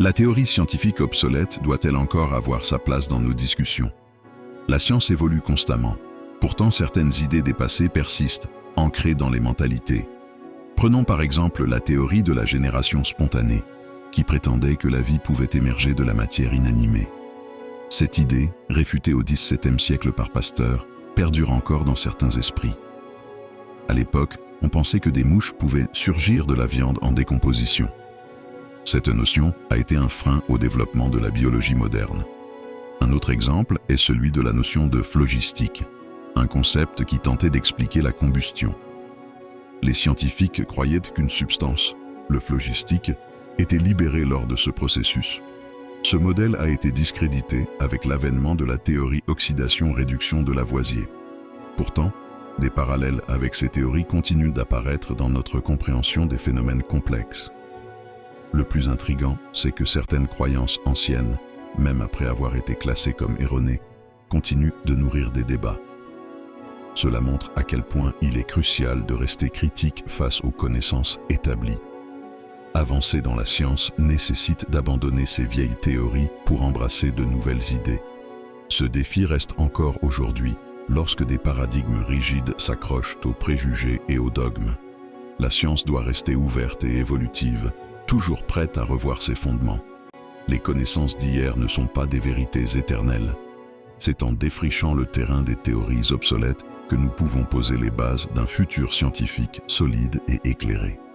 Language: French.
La théorie scientifique obsolète doit-elle encore avoir sa place dans nos discussions? La science évolue constamment. Pourtant, certaines idées dépassées persistent, ancrées dans les mentalités. Prenons par exemple la théorie de la génération spontanée, qui prétendait que la vie pouvait émerger de la matière inanimée. Cette idée, réfutée au XVIIe siècle par Pasteur, perdure encore dans certains esprits. À l'époque, on pensait que des mouches pouvaient surgir de la viande en décomposition. Cette notion a été un frein au développement de la biologie moderne. Un autre exemple est celui de la notion de phlogistique, un concept qui tentait d'expliquer la combustion. Les scientifiques croyaient qu'une substance, le phlogistique, était libérée lors de ce processus. Ce modèle a été discrédité avec l'avènement de la théorie oxydation-réduction de Lavoisier. Pourtant, des parallèles avec ces théories continuent d'apparaître dans notre compréhension des phénomènes complexes. Le plus intrigant, c'est que certaines croyances anciennes, même après avoir été classées comme erronées, continuent de nourrir des débats. Cela montre à quel point il est crucial de rester critique face aux connaissances établies. Avancer dans la science nécessite d'abandonner ces vieilles théories pour embrasser de nouvelles idées. Ce défi reste encore aujourd'hui, lorsque des paradigmes rigides s'accrochent aux préjugés et aux dogmes. La science doit rester ouverte et évolutive, toujours prête à revoir ses fondements. Les connaissances d'hier ne sont pas des vérités éternelles. C'est en défrichant le terrain des théories obsolètes que nous pouvons poser les bases d'un futur scientifique solide et éclairé.